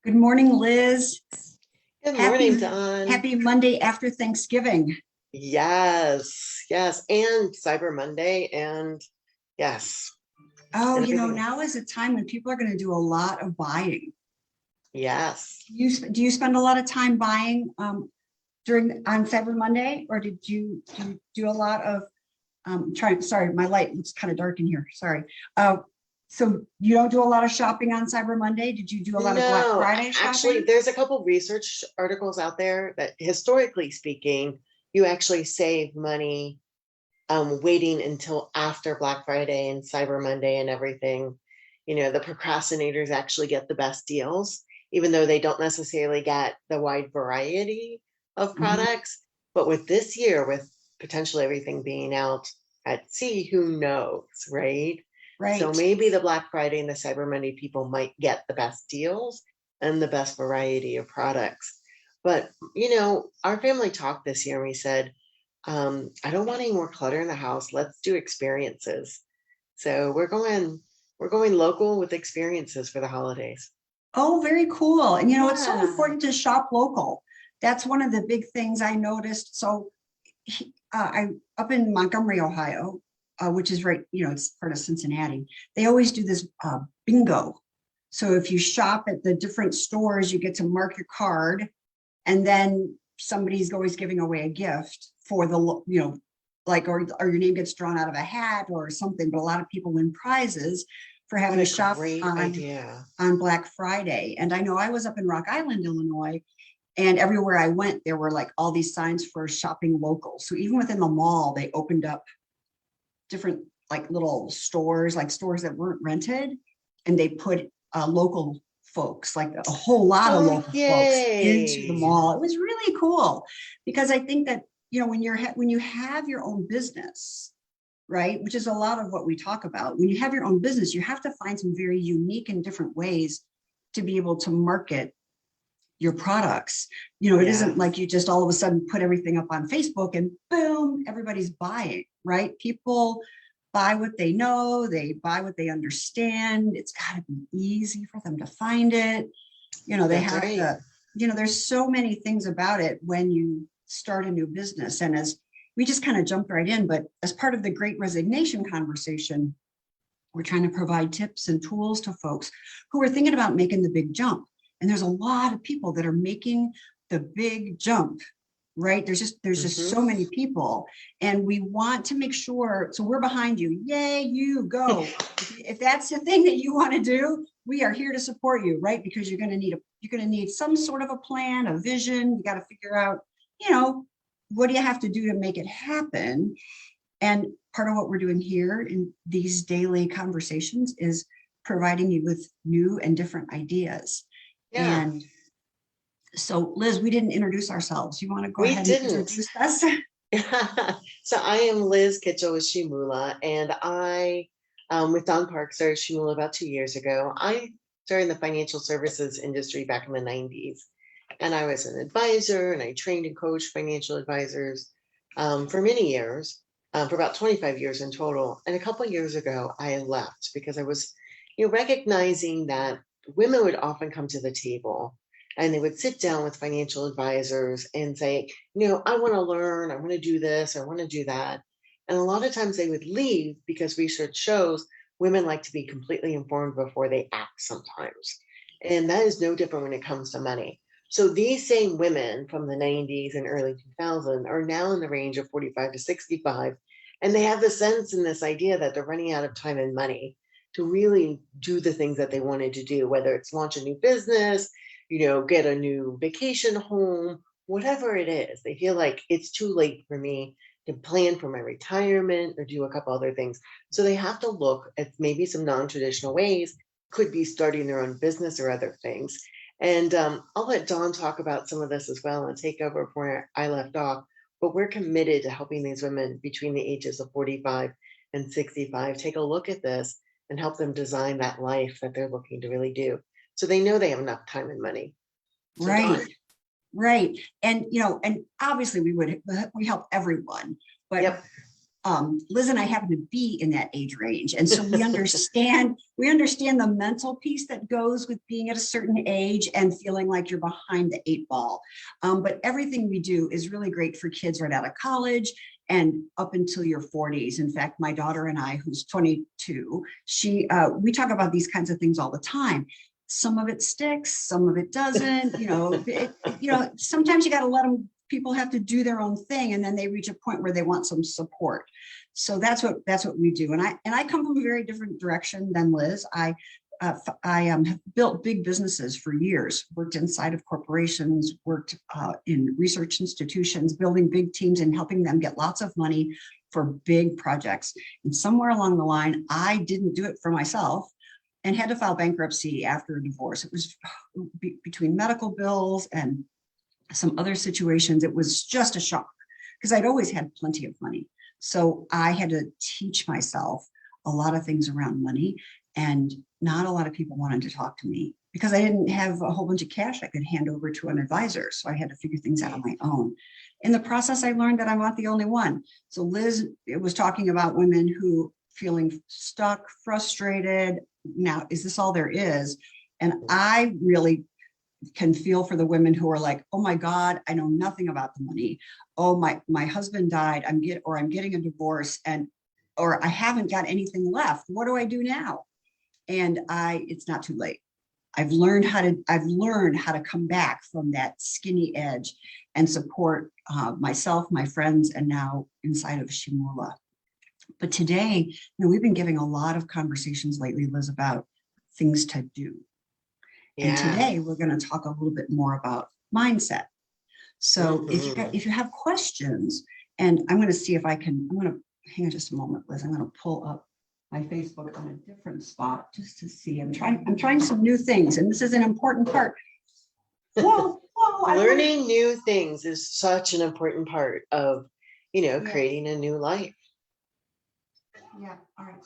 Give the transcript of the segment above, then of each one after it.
Good morning, Liz. Good morning, Happy Don. happy Monday after Thanksgiving. Yes, yes, and Cyber Monday, and yes, Oh, and everything. now is a time when people are going to do a lot of buying. Yes. Do you spend a lot of time buying during on Cyber Monday, or did you do a lot of trying? Sorry, my light looks kind of dark in here. Sorry. Uh, so you don't do a lot of shopping on Cyber Monday? Did you do a lot of Black No, Friday actually, shopping? there's a couple research articles out there that historically speaking, you actually save money waiting until after Black Friday and Cyber Monday and everything. The procrastinators actually get the best deals, even though they don't necessarily get the wide variety of Mhm. products. But with this year, with potentially everything being out at sea, who knows, right? So Right. maybe the Black Friday and the Cyber Monday people might get the best deals and the best variety of products. But, our family talked this year and we said, I don't want any more clutter in the house. Let's do experiences. So we're going local with experiences for the holidays. Oh, very cool. And it's so Yeah. important to shop local. That's one of the big things I noticed. So I up in Montgomery, Ohio, which is right, it's part of Cincinnati. They always do this bingo. So if you shop at the different stores, you get to mark your card, and then somebody's always giving away a gift for like, or your name gets drawn out of a hat or something. But a lot of people win prizes for What having a shopped great idea. on Black Friday. And I know I was up in Rock Island, Illinois, and everywhere I went, there were like all these signs for shopping local. So even within the mall, they opened up different like little stores, like stores that weren't rented, and they put local folks, like a whole lot of Oh, local folks into the yay. mall. It was really cool because I think that, when you have your own business, right, which is a lot of what we talk about, when you have your own business, you have to find some very unique and different ways to be able to market your products. It isn't like Yes. you just all of a sudden put everything up on Facebook and boom, everybody's buying, right? People buy what they know, they buy what they understand. It's got to be easy for them to find it. They That's have right. to, there's so many things about it when you start a new business. And as we just kind of jumped right in, but as part of the great resignation conversation, we're trying to provide tips and tools to folks who are thinking about making the big jump. And there's a lot of people that are making the big jump, right? There's just so Hmm. many people, and we want to make sure. So we're behind you. Yay, you go. If that's the thing that you want to do, we are here to support you, right? Because you're going to need some sort of a plan, a vision. You got to figure out, you know, what do you have to do to make it happen? And part of what we're doing here in these daily conversations is providing you with new and different ideas. Yeah, And so, Liz, we didn't introduce ourselves. You want to go we ahead and didn't. introduce us? So I am Liz Kitchell with Shimula, and I, with Don Park, started Shimula about 2 years ago. I started in the financial services industry back in the 90s, and I was an advisor, and I trained and coached financial advisors for many years, for about 25 years in total. And a couple of years ago, I left because I was, recognizing that women would often come to the table and they would sit down with financial advisors and say, I want to learn, I want to do this, I want to do that. And a lot of times they would leave because research shows women like to be completely informed before they act sometimes. And that is no different when it comes to money. So these same women from the 90s and early 2000 are now in the range of 45 to 65. And they have the sense and this idea that they're running out of time and money to really do the things that they wanted to do, whether it's launch a new business, get a new vacation home, whatever it is. They feel like it's too late for me to plan for my retirement or do a couple other things. So they have to look at maybe some non-traditional ways, could be starting their own business or other things. And I'll let Dawn talk about some of this as well and take over where I left off. But we're committed to helping these women between the ages of 45 and 65 take a look at this and help them design that life that they're looking to really do. So they know they have enough time and money. So Right, Dawn. right. And obviously we help everyone, but Yep. Liz and I happen to be in that age range. And so we understand the mental piece that goes with being at a certain age and feeling like you're behind the 8 ball. But everything we do is really great for kids right out of college and up until your 40s. In fact, my daughter and I, who's 22, we talk about these kinds of things all the time. Some of it sticks, some of it doesn't. Sometimes you got to let people have to do their own thing, and then they reach a point where they want some support. So that's what we do. And I come from a very different direction than Liz. I have built big businesses for years, worked inside of corporations, worked in research institutions, building big teams and helping them get lots of money for big projects. And somewhere along the line, I didn't do it for myself and had to file bankruptcy after a divorce. It was between medical bills and some other situations. It was just a shock because I'd always had plenty of money. So I had to teach myself a lot of things around money, and not a lot of people wanted to talk to me because I didn't have a whole bunch of cash I could hand over to an advisor. So I had to figure things out on my own. In the process, I learned that I'm not the only one. So Liz was talking about women who feeling stuck, frustrated. Now, is this all there is? And I really can feel for the women who are like, oh my God, I know nothing about the money. Oh, my husband died. I'm getting a divorce, or I haven't got anything left. What do I do now? And it's not too late. I've learned how to come back from that skinny edge and support myself, my friends, and now inside of Shimula. But today, we've been giving a lot of conversations lately, Liz, about things to do. Yeah. And today we're going to talk a little bit more about mindset. So if you have questions, and I'm going to see if I'm going to hang on just a moment, Liz. I'm going to pull up my Facebook on a different spot just to see. I'm trying some new things, and this is an important part. Learning new things is such an important part of, creating a new life. Yeah. All right.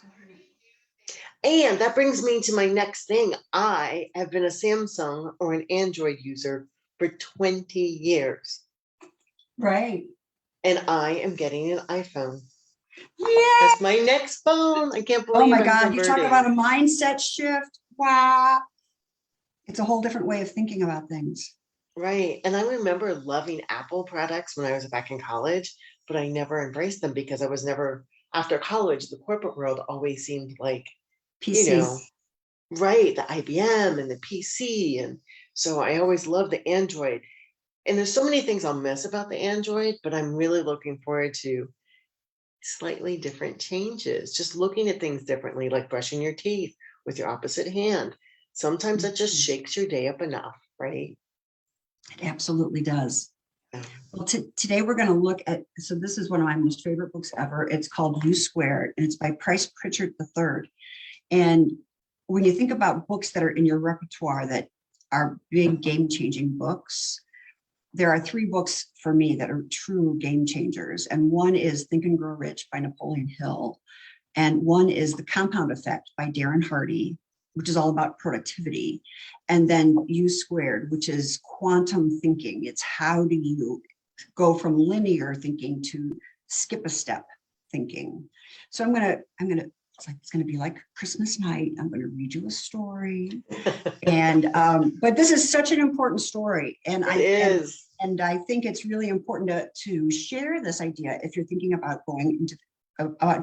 And that brings me to my next thing. I have been a Samsung or an Android user for 20 years. Right. And I am getting an iPhone. Yeah. That's my next phone. I can't believe. Oh my I'm God. converting. You talk about a mindset shift. Wow. It's a whole different way of thinking about things. Right. And I remember loving Apple products when I was back in college, but I never embraced them because I was never, after college, the corporate world always seemed like, PC. Right, the IBM and the PC. And so I always loved the Android. And there's so many things I'll miss about the Android, but I'm really looking forward to slightly different changes, just looking at things differently, like brushing your teeth with your opposite hand. Sometimes that just shakes your day up enough, right? It absolutely does. Well, today we're going to look at, so this is one of my most favorite books ever. It's called U Squared, and it's by Pritchett III. And when you think about books that are in your repertoire that are big game-changing books, there are 3 books for me that are true game changers. And one is Think and Grow Rich by Napoleon Hill. And one is The Compound Effect by Darren Hardy, which is all about productivity. And then U Squared, which is quantum thinking. It's how do you go from linear thinking to skip a step thinking. So I'm gonna it's gonna be like Christmas night. I'm gonna read you a story. And but this is such an important story. And and I think it's really important to share this idea if you're thinking about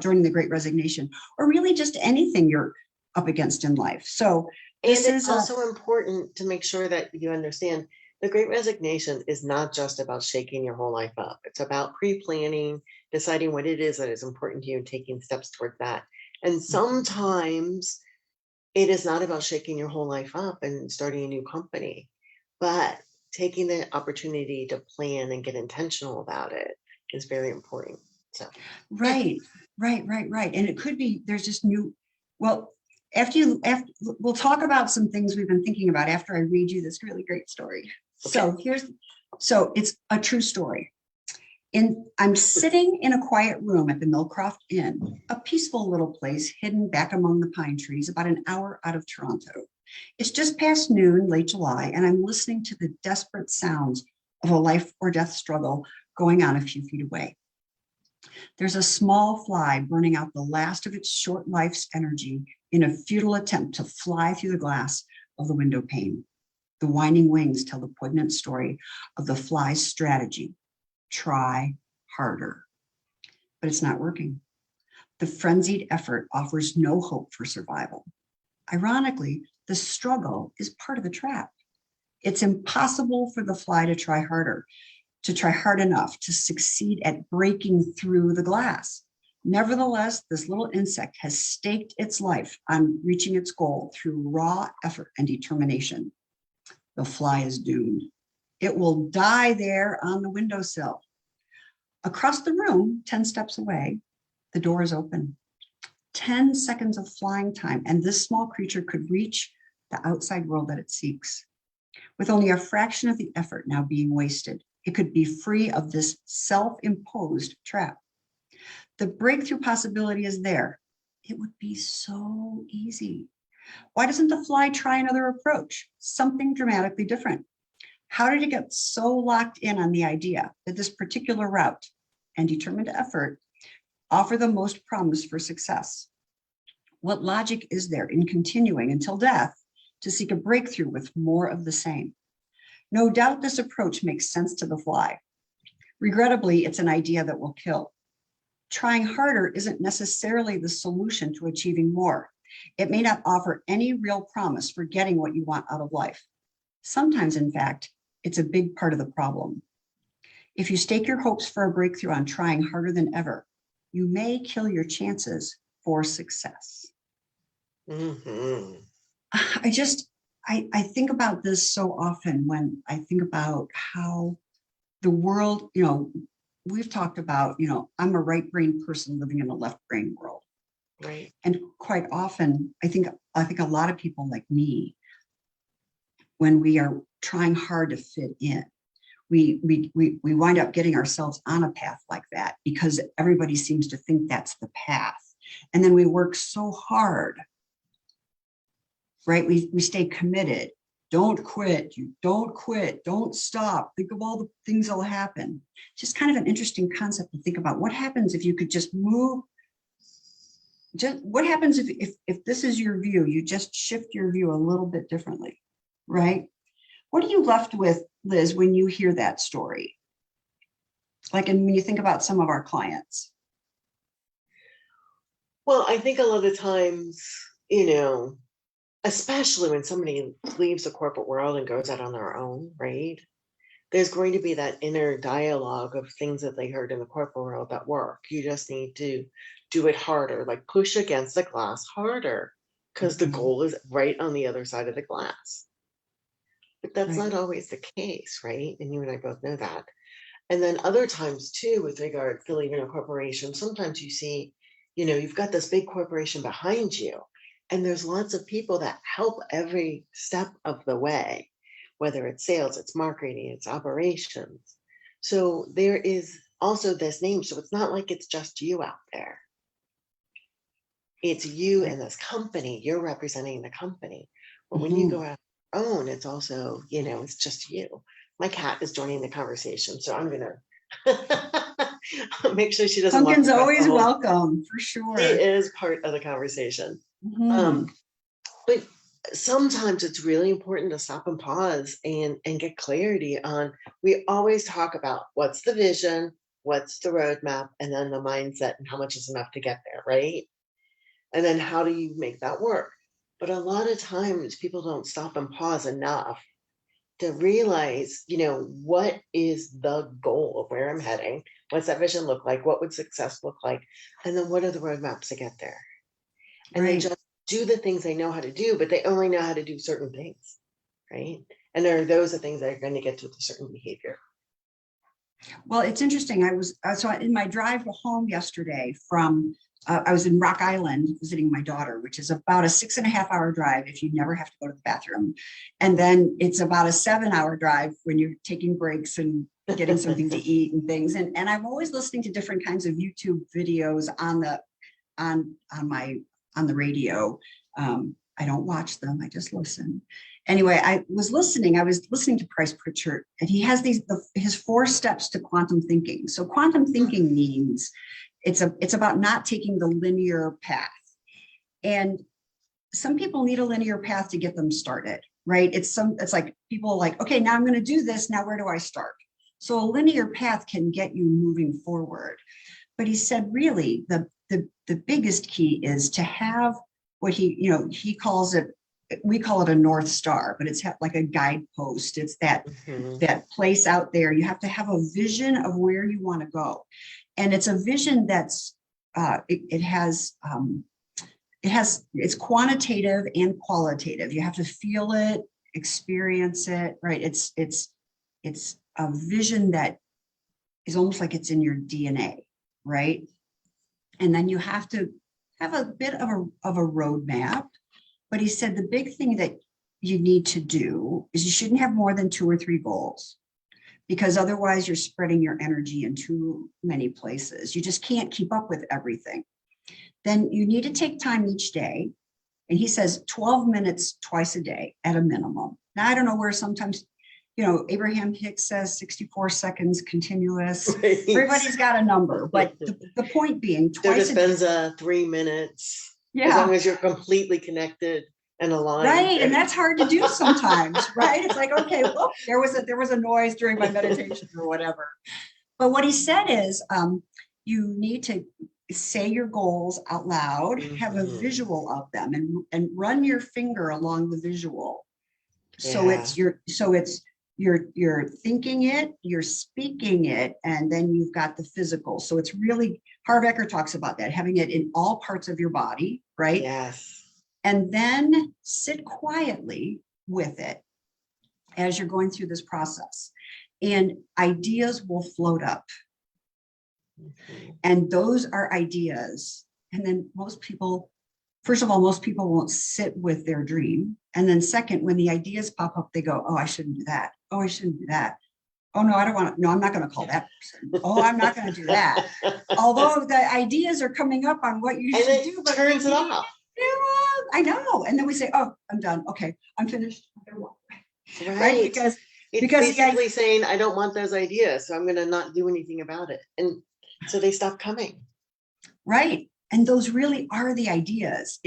joining the Great Resignation, or really just anything you're up against in life. So it's also important to make sure that you understand the Great Resignation is not just about shaking your whole life up. It's about pre-planning, deciding what it is that is important to you and taking steps toward that. And sometimes it is not about shaking your whole life up and starting a new company, but taking the opportunity to plan and get intentional about it is very important. So right. And it could be there's just after we'll talk about some things we've been thinking about after I read you this really great story. Okay. So it's a true story. I'm sitting in a quiet room at the Millcroft Inn, a peaceful little place hidden back among the pine trees about an hour out of Toronto. It's just past noon, late July, and I'm listening to the desperate sounds of a life or death struggle going on a few feet away. There's a small fly burning out the last of its short life's energy in a futile attempt to fly through the glass of the window pane. The winding wings tell the poignant story of the fly's strategy. Try harder. But it's not working. The frenzied effort offers no hope for survival. Ironically, the struggle is part of the trap. It's impossible for the fly to try harder, to try hard enough to succeed at breaking through the glass. Nevertheless, this little insect has staked its life on reaching its goal through raw effort and determination. The fly is doomed. It will die there on the windowsill. Across the room, 10 steps away, the door is open. 10 seconds of flying time, and this small creature could reach the outside world that it seeks. With only a fraction of the effort now being wasted, it could be free of this self-imposed trap. The breakthrough possibility is there. It would be so easy. Why doesn't the fly try another approach, something dramatically different? How did it get so locked in on the idea that this particular route and determined effort offer the most promise for success? What logic is there in continuing until death to seek a breakthrough with more of the same? No doubt this approach makes sense to the fly. Regrettably, it's an idea that will kill. Trying harder isn't necessarily the solution to achieving more. It may not offer any real promise for getting what you want out of life. Sometimes, in fact, it's a big part of the problem. If you stake your hopes for a breakthrough on trying harder than ever, you may kill your chances for success. Mm-hmm. I think about this so often when I think about how the world, we've talked about, I'm a right brain person living in a left brain world. Right. And quite often, I think a lot of people like me, when we are trying hard to fit in, we wind up getting ourselves on a path like that because everybody seems to think that's the path. And then we work so hard, right? We stay committed. Don't quit. Don't stop. Think of all the things that'll happen. Just kind of an interesting concept to think about. What happens if you could just move? What happens if this is your view, you just shift your view a little bit differently, right? What are you left with, Liz, when you hear that story? Like, and when you think about some of our clients. Well, I think a lot of times, especially when somebody leaves the corporate world and goes out on their own, right? There's going to be that inner dialogue of things that they heard in the corporate world that work. You just need to do it harder, like push against the glass harder, because the goal is right on the other side of the glass. But that's not always the case, right? And you and I both know that. And then other times too, with regard to leaving a corporation, sometimes you see, you've got this big corporation behind you, and there's lots of people that help every step of the way, whether it's sales, it's marketing, it's operations. So there is also this name. So it's not like it's just you out there. It's you and this company. You're representing the company. But when you go out on your own, it's also, it's just you. My cat is joining the conversation, so I'm gonna make sure she doesn't. Pumpkin's always welcome, for sure. She is part of the conversation. But sometimes it's really important to stop and pause and get clarity on. We always talk about what's the vision, what's the roadmap, and then the mindset and how much is enough to get there, right? And then how do you make that work? But a lot of times people don't stop and pause enough to realize, what is the goal of where I'm heading? What's that vision look like? What would success look like? And then what are the roadmaps to get there? And they just do the things they know how to do, but they only know how to do certain things, right? And there are those things that are going to get to a certain behavior. Well, it's interesting. I was so in my drive home yesterday from I was in Rock Island visiting my daughter, which is about a 6.5-hour drive if you never have to go to the bathroom. And then it's about a 7-hour drive when you're taking breaks and getting something to eat and things. And I'm always listening to different kinds of YouTube videos on the radio. I don't watch them. I just listen. Anyway, I was listening to Pritchett, and he has his 4 steps to quantum thinking. So quantum thinking means it's about not taking the linear path. And some people need a linear path to get them started, right? It's like people are like, okay, now I'm going to do this. Now where do I start? So a linear path can get you moving forward. But he said, really, the biggest key is to have what he calls it, we call it a North Star, but it's like a guidepost. It's that place out there. You have to have a vision of where you want to go. And it's a vision that's, it's quantitative and qualitative. You have to feel it, experience it, right? It's a vision that is almost like it's in your DNA, right? And then you have to have a bit of a roadmap. But he said the big thing that you need to do is you shouldn't have more than 2 or 3 goals, because otherwise you're spreading your energy in too many places. You just can't keep up with everything. Then you need to take time each day. And he says 12 minutes twice a day at a minimum. Now, I don't know where sometimes, Abraham Hicks says 64 seconds continuous. Right. Everybody's got a number, but the point being twice a day. Dispenza 3 minutes. Yeah. As long as you're completely connected and aligned. Right. And that's hard to do sometimes, right? It's like, okay, well, there was a noise during my meditation or whatever. But what he said is you need to say your goals out loud, have a visual of them, and run your finger along the visual. So you're thinking it, you're speaking it, and then you've got the physical. So it's really, Harv Eker talks about that, having it in all parts of your body, right? Yes. And then sit quietly with it as you're going through this process. And ideas will float up. And those are ideas. And then most people won't sit with their dream. And then second, when the ideas pop up, they go, oh, I shouldn't do that. Oh, I shouldn't do that. Oh, no, I don't want to. No, I'm not going to call that person. Oh, I'm not going to do that. Although the ideas are coming up on what you should do. But turns it off. I know. And then we say, oh, I'm done. Okay, I'm finished. Right? Because basically saying, I don't want those ideas, so I'm going to not do anything about it. And so they stop coming. Right. And those really are the ideas.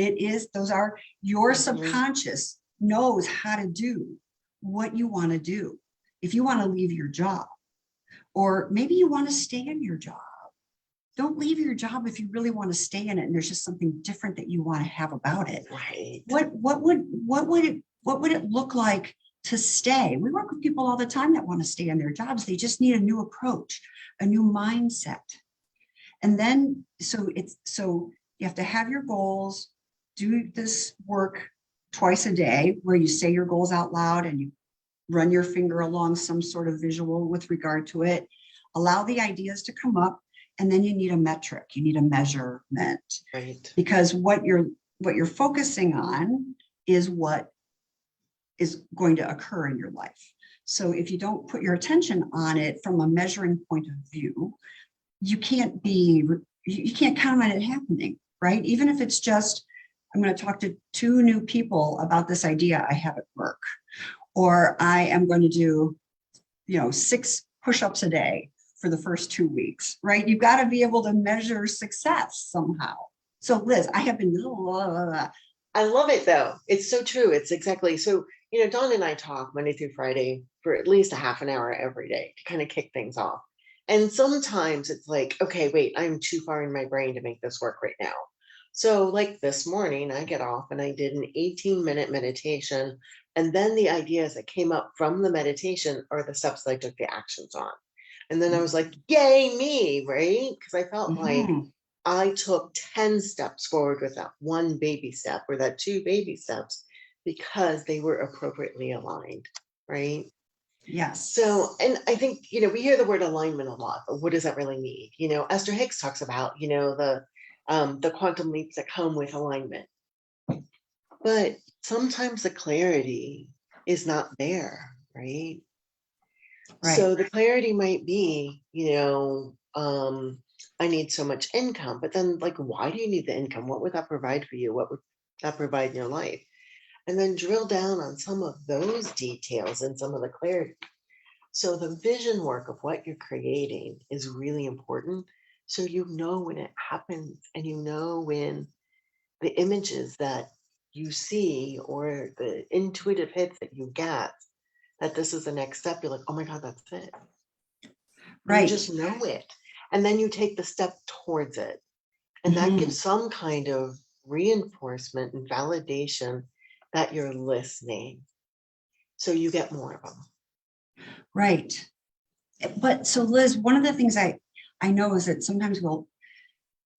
Those are your subconscious knows how to do what you want to do. If you want to leave your job, or maybe you want to stay in your job, don't leave your job if you really want to stay in it and there's just something different that you want to have about it. Right. What would it look like to stay? We work with people all the time that want to stay in their jobs. They just need a new approach, a new mindset. And then, so you have to have your goals, do this work twice a day where you say your goals out loud and you run your finger along some sort of visual with regard to it, allow the ideas to come up, and then you need a metric, you need a measurement. Right. Because what you're focusing on is what is going to occur in your life. So if you don't put your attention on it from a measuring point of view, you can't count on it happening, right? Even if it's just, I'm going to talk to 2 new people about this idea I have at work, or I am going to do, 6 push-ups a day for the first 2 weeks, right? You've got to be able to measure success somehow. So Liz, I have been, I love it though. It's so true. It's exactly. So, Dawn and I talk Monday through Friday for at least a half an hour every day to kind of kick things off. And sometimes it's like, okay, wait, I'm too far in my brain to make this work right now. So like this morning, I get off and I did an 18-minute meditation. And then the ideas that came up from the meditation are the steps that I took the actions on. And then I was like, yay, me, right? Because I felt like I took 10 steps forward with that 1 baby step or that 2 baby steps because they were appropriately aligned, right? Yes. So, and I think, we hear the word alignment a lot, but what does that really mean? Esther Hicks talks about, the quantum leaps that come with alignment. But sometimes the clarity is not there, right? So the clarity might be, I need so much income, but then why do you need the income? What would that provide for you? What would that provide in your life? and then drill down on some of those details and some of the clarity. So the vision work of what you're creating is really important. So you know when it happens, and you know when the images that you see or the intuitive hits that you get, that this is the next step. You're like, oh my God, that's it. And you Right. just know it. And then you take the step towards it. And that Mhm. gives some kind of reinforcement and validation that you're listening. So you get more of them. Right. But so Liz, one of the things I know is that sometimes you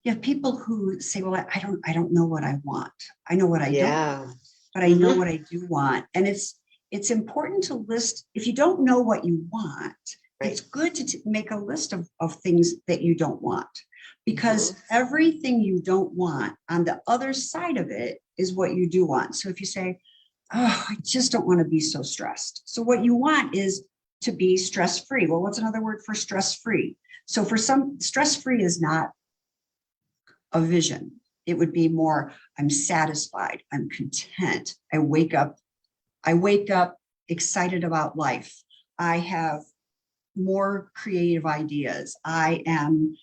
have people who say, well, I don't know what I want. I know what I don't, Yeah. but I know what I do want. And it's important to list, if you don't know what you want, Right. it's good to make a list of things that you don't want, because Mhm. everything you don't want on the other side of it is what you do want. So if you say, oh, I just don't want to be so stressed. So what you want is to be stress-free. Well, what's another word for stress-free? So for some, stress-free is not a vision. It would be more, I'm satisfied, I'm content. I wake up excited about life. I have more creative ideas. I am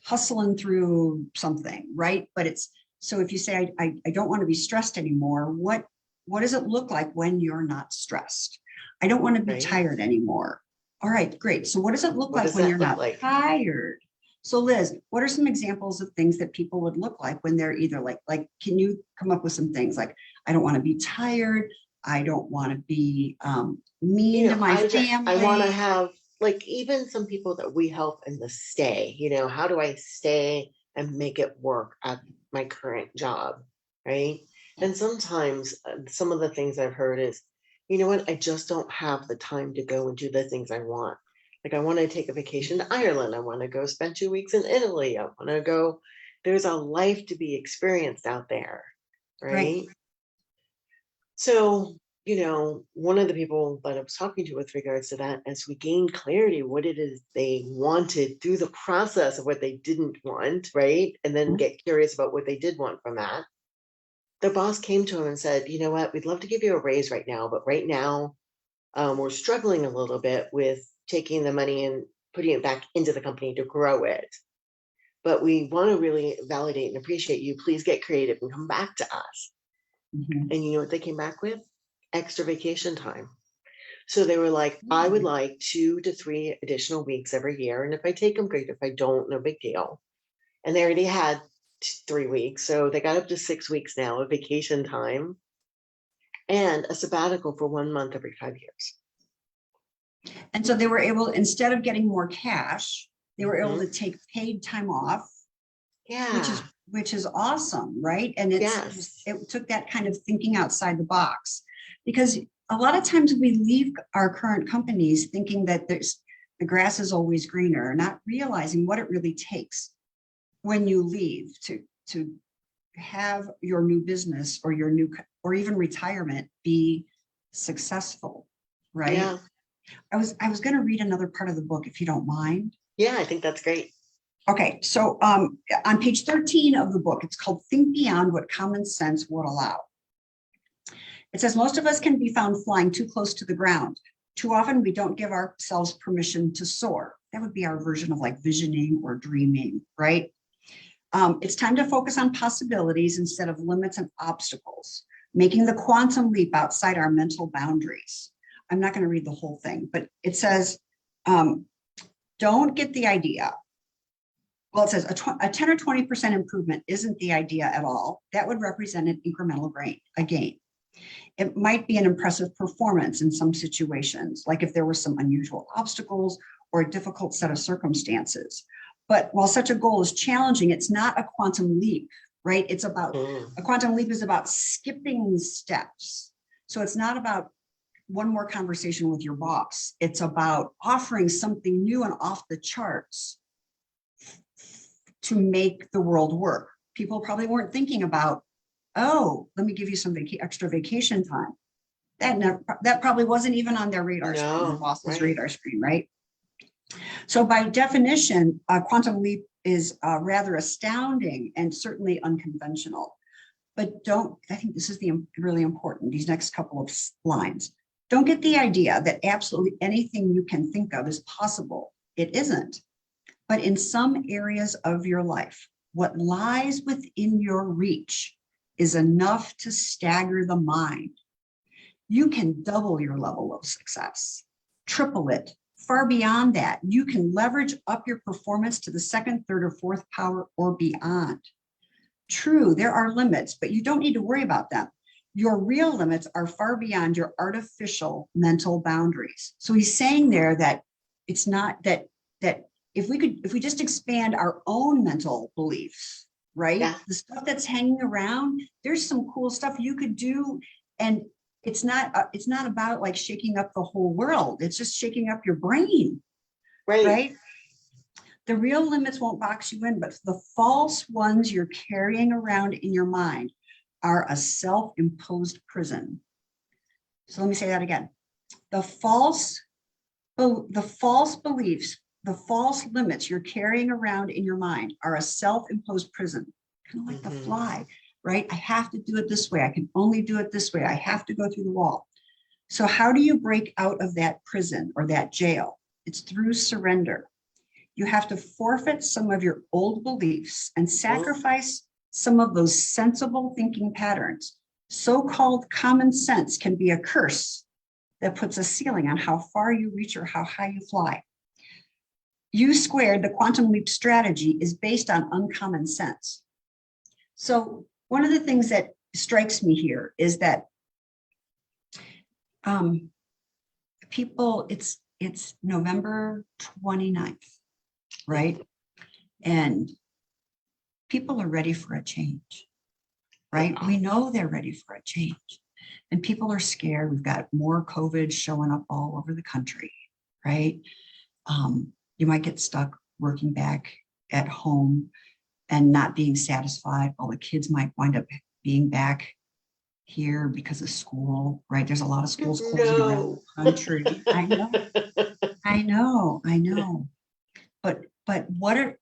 hustling through something, right? But it's, so if you say, I don't want to be stressed anymore, what does it look like when you're not stressed? I don't want to be Right. tired anymore. All right, great. So what does it look What like does when that you're look not like? tired? So Liz, what are some examples of things that people would look like when they're either like, can you come up with some things like, I don't want to be tired. I don't want to be mean to my I want to family. have, like, even some people that we help in the stay, how do I stay and make it work at my current job? Right. And sometimes some of the things I've heard is, you know what, I just don't have the time to go and do the things I want. Like, I want to take a vacation to Ireland. I want to go spend 2 weeks in Italy. I want to go. There's a life to be experienced out there. Right. Right. So, one of the people that I was talking to with regards to that, as we gained clarity what it is they wanted through the process of what they didn't want, right? And then get curious about what they did want from that. The boss came to him and said, you know what, we'd love to give you a raise right now, but right now we're struggling a little bit with taking the money and putting it back into the company to grow it. But we want to really validate and appreciate you. Please get creative and come back to us. Mhm. And you know what they came back with? Extra vacation time. So they were like, I would like 2 to 3 additional weeks every year. And if I take them, great. If I don't, no big deal. And they already had 3 weeks. So they got up to 6 weeks now of vacation time and a sabbatical for 1 month every 5 years. And so they were able, instead of getting more cash, they were able Mhm. to take paid time off, Yeah. which is awesome, right? And Yes. it took that kind of thinking outside the box, because a lot of times we leave our current companies thinking that the grass is always greener, not realizing what it really takes when you leave to have your new business or or even retirement be successful, right? Yeah. I was going to read another part of the book, if you don't mind. Yeah. I think that's great. Okay, so on page 13 of the book, it's called Think Beyond What Common Sense Would Allow. It says, most of us can be found flying too close to the ground. Too often, we don't give ourselves permission to soar. That would be our version of like visioning or dreaming, right? It's time to focus on possibilities instead of limits and obstacles, making the quantum leap outside our mental boundaries. I'm not going to read the whole thing, but it says, don't get the idea. Well, it says a 10 or 20% improvement isn't the idea at all. That would represent an incremental gain. It might be an impressive performance in some situations, like if there were some unusual obstacles or a difficult set of circumstances. But while such a goal is challenging, it's not a quantum leap, right? It's about, a quantum leap is about skipping steps. So it's not about one more conversation with your boss. It's about offering something new and off the charts to make the world work. People probably weren't thinking about, oh, let me give you some extra vacation time. That probably wasn't even on their radar screen, the No. boss's Right. radar screen, right? So by definition, a quantum leap is rather astounding and certainly unconventional. but don't, I think this is really important, these next couple of lines. Don't get the idea that absolutely anything you can think of is possible. It isn't. But in some areas of your life, what lies within your reach is enough to stagger the mind. You can double your level of success, triple it. Far beyond that, you can leverage up your performance to the second, third, or fourth power or beyond. True, there are limits, but you don't need to worry about them. Your real limits are far beyond your artificial mental boundaries. So he's saying there that it's not that if we just expand our own mental beliefs, right? Yeah. The stuff that's hanging around, there's some cool stuff you could do. And it's not about like shaking up the whole world. It's just shaking up your brain, right? The real limits won't box you in, but the false ones you're carrying around in your mind are a self-imposed prison. So let me say that again. The false beliefs, the false limits you're carrying around in your mind are a self-imposed prison, kind of like the fly, right? I have to do it this way. I can only do it this way. I have to go through the wall. So how do you break out of that prison or that jail? It's through surrender. You have to forfeit some of your old beliefs and sacrifice some of those sensible thinking patterns. So-called common sense can be a curse that puts a ceiling on how far you reach or how high you fly. U squared, the quantum leap strategy, is based on uncommon sense. So one of the things that strikes me here is that people, it's November 29th, right? And people are ready for a change, right? We know they're ready for a change. And people are scared. We've got more COVID showing up all over the country, right? You might get stuck working back at home and not being satisfied. All the kids might wind up being back here because of school, right? There's a lot of schools closing around the country. I know. But what are,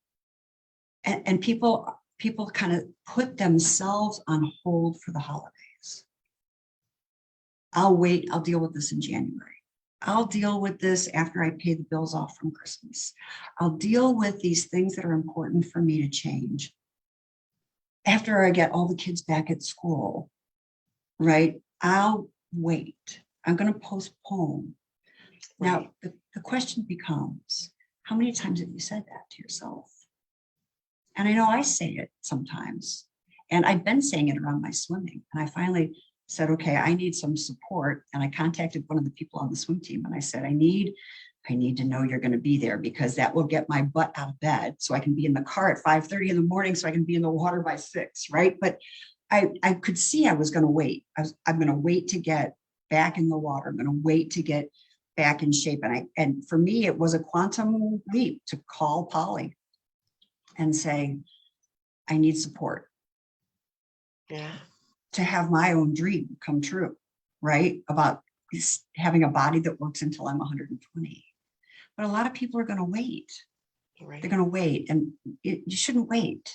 and people kind of put themselves on hold for the holidays. I'll wait, I'll deal with this in January. I'll deal with this after I pay the bills off from Christmas. I'll deal with these things that are important for me to change after I get all the kids back at school, right? I'll wait. I'm going to postpone. Now, the question becomes, how many times have you said that to yourself? And I know I say it sometimes, and I've been saying it around my swimming. And I finally said, okay, I need some support. And I contacted one of the people on the swim team and I said, I need to know you're going to be there because that will get my butt out of bed so I can be in the car at 5:30 in the morning so I can be in the water by 6, right? But I could see I was going to wait. I'm going to wait to get back in the water. I'm going to wait to get back in shape. And for me, it was a quantum leap to call Polly and say, I need support. Yeah. To have my own dream come true, right? About having a body that works until I'm 120. But a lot of people are going to wait. Right. They're going to wait, and you shouldn't wait,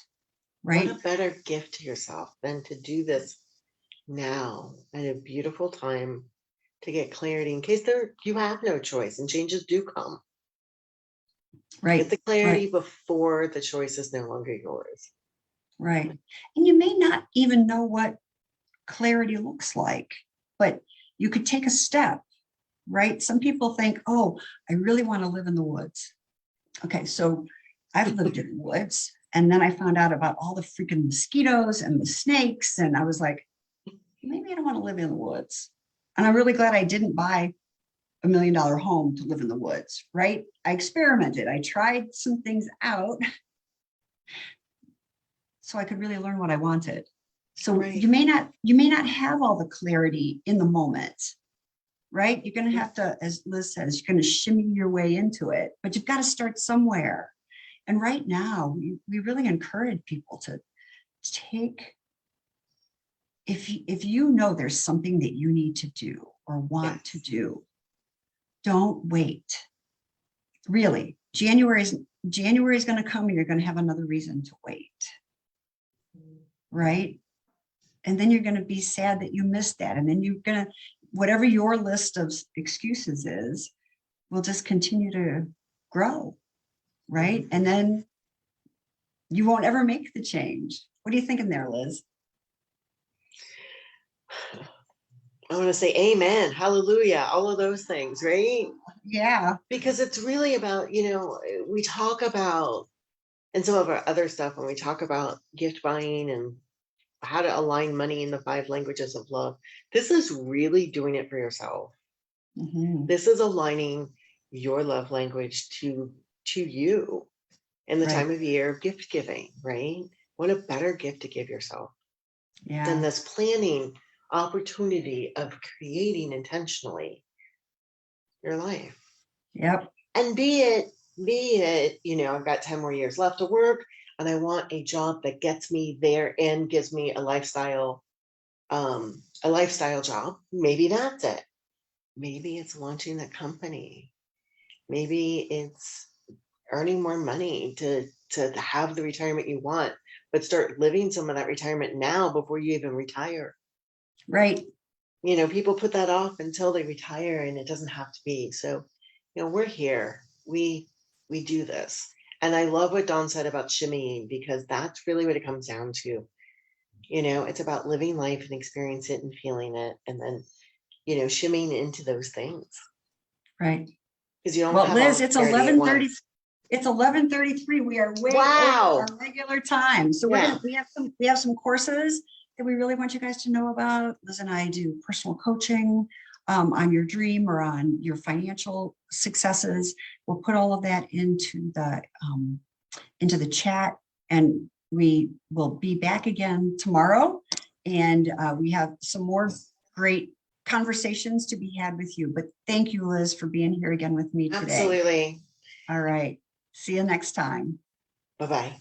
right? What a better gift to yourself than to do this now at a beautiful time to get clarity in case you have no choice and changes do come. Right. Get the clarity before the choice is no longer yours. Right. And you may not even know what clarity looks like, but you could take a step, right? Some people think, oh, I really want to live in the woods. Okay, so I've lived in the woods, and then I found out about all the freaking mosquitoes and the snakes, and I was like, maybe I don't want to live in the woods. And I'm really glad I didn't buy $1 million home to live in the woods, right? I experimented. I tried some things out so I could really learn what I wanted. So you may not have all the clarity in the moment, right? You're going to have to, as Liz says, you're going to shimmy your way into it, but you've got to start somewhere. And right now, we really encourage people to take, if you know there's something that you need to do or want to do, don't wait. Really, January is going to come and you're going to have another reason to wait, right? And then you're going to be sad that you missed that. And then you're going to, whatever your list of excuses is, will just continue to grow. Right. And then you won't ever make the change. What are you thinking there, Liz? I want to say amen, hallelujah, all of those things, right? Yeah. Because it's really about, we talk about, and some of our other stuff, when we talk about gift buying and how to align money in the 5 languages of love, this is really doing it for yourself. Mhm. This is aligning your love language to you in the Right. time of year of gift giving, right? What a better gift to give yourself than Yeah. this planning opportunity of creating intentionally your life. Yep. And be it, I've got 10 more years left to work and I want a job that gets me there and gives me a lifestyle job. Maybe that's it. Maybe it's launching a company. Maybe it's earning more money to have the retirement you want, but start living some of that retirement now before you even retire. Right. People put that off until they retire, and it doesn't have to be. So, we're here. We do this. And I love what Dawn said about shimmying, because that's really what it comes down to. It's about living life and experience it and feeling it, and then, shimmying into those things. Right. Because you don't Well, have Liz, all it's clarity at 11:30. once. It's 11:33. We are way Wow. over our regular time. So Yeah. we have some courses that we really want you guys to know about. Liz and I do personal coaching on your dream or on your financial successes. We'll put all of that into the chat, and we will be back again tomorrow. And we have some more great conversations to be had with you. But thank you, Liz, for being here again with me today. Absolutely. All right. See you next time. Bye-bye.